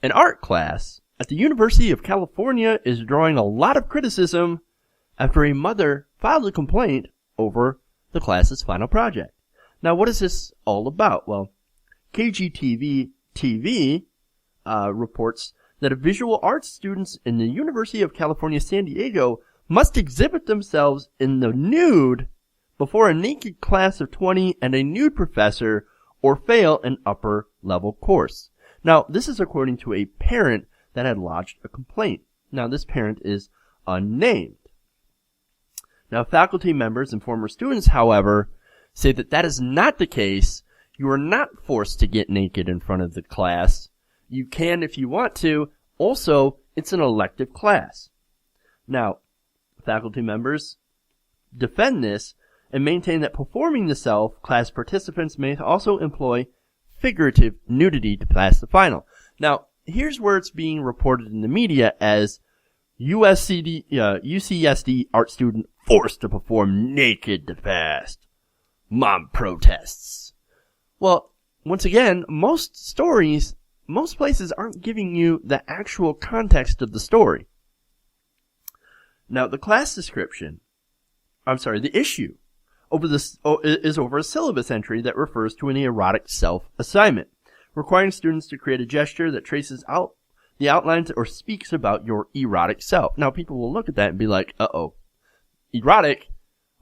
An art class at the University of California is drawing a lot of criticism after a mother filed a complaint over the class's final project. Now, what is this all about? Well, KGTV-TV reports that visual arts students in the University of California, San Diego must exhibit themselves in the nude before a naked class of 20 and a nude professor or fail an upper-level course. Now, this is according to a parent that had lodged a complaint. Now, this parent is unnamed. Now, faculty members and former students, however, say that that is not the case. You are not forced to get naked in front of the class. You can if you want to. Also, it's an elective class. Now, faculty members defend this and maintain that performing the self, class participants may also employ figurative nudity to pass the final. Now, here's where it's being reported in the media as UCSD art student forced to perform naked to pass. Mom protests. Well, once again, most places aren't giving you the actual context of the story. Now, the issue is over a syllabus entry that refers to an erotic self-assignment, requiring students to create a gesture that traces out the outlines or speaks about your erotic self. Now, people will look at that and be like, uh-oh, erotic?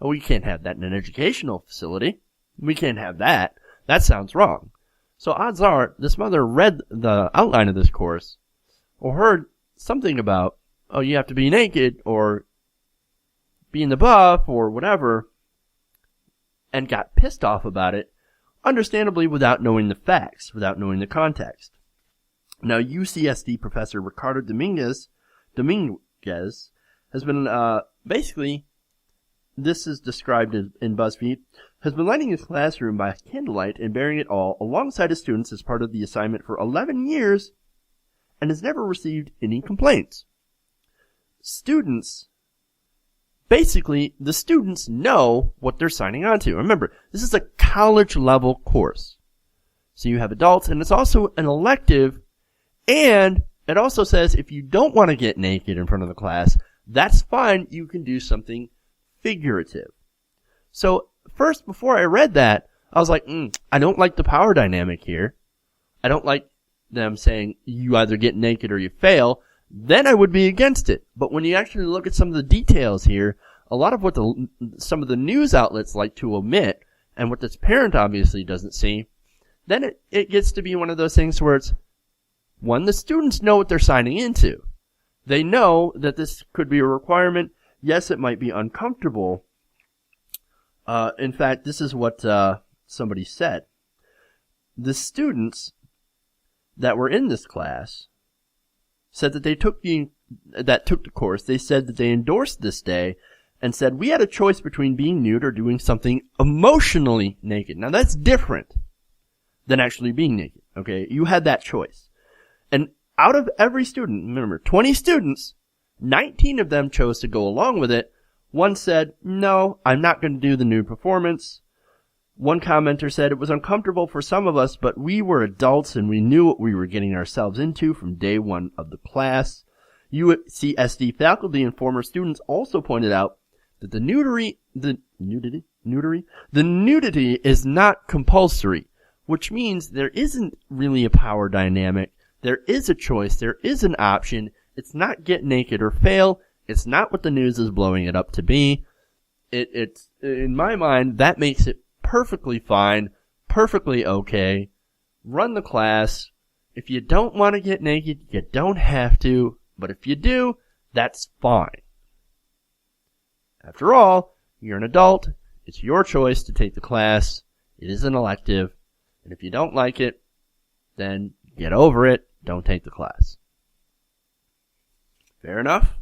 Oh, we can't have that in an educational facility. We can't have that. That sounds wrong. So odds are, this mother read the outline of this course, or heard something about, oh, you have to be naked, or be in the buff, or whatever, and got pissed off about it, understandably without knowing the facts, without knowing the context. Now, UCSD professor Ricardo Dominguez has been, basically, this is described in BuzzFeed, has been lighting his classroom by candlelight and bearing it all alongside his students as part of the assignment for 11 years and has never received any complaints. Basically, the students know what they're signing on to. Remember, this is a college-level course. So you have adults, and it's also an elective, and it also says if you don't want to get naked in front of the class, that's fine. You can do something figurative. So, first, before I read that, I was like, I don't like the power dynamic here. I don't like them saying you either get naked or you fail. Then I would be against it. But when you actually look at some of the details here, a lot of what some of the news outlets like to omit, and what this parent obviously doesn't see, then it gets to be one of those things where it's, one, the students know what they're signing into. They know that this could be a requirement. Yes, it might be uncomfortable. In fact, this is what somebody said. The students that were in this class said that they took the course. They said that they endorsed this day and said, we had a choice between being nude or doing something emotionally naked. Now, that's different than actually being naked, okay? You had that choice. And out of every student, remember, 20 students, 19 of them chose to go along with it. One said, no, I'm not going to do the nude performance. One commenter said it was uncomfortable for some of us, but we were adults and we knew what we were getting ourselves into from day one of the class. UCSD faculty and former students also pointed out that the nudity is not compulsory, which means there isn't really a power dynamic. There is a choice. There is an option. It's not get naked or fail. It's not what the news is blowing it up to be. It's in my mind, that makes it perfectly fine, perfectly okay. Run the class. If you don't want to get naked, you don't have to. But if you do, that's fine. After all, you're an adult. It's your choice to take the class. It is an elective. And if you don't like it, then get over it. Don't take the class. Fair enough?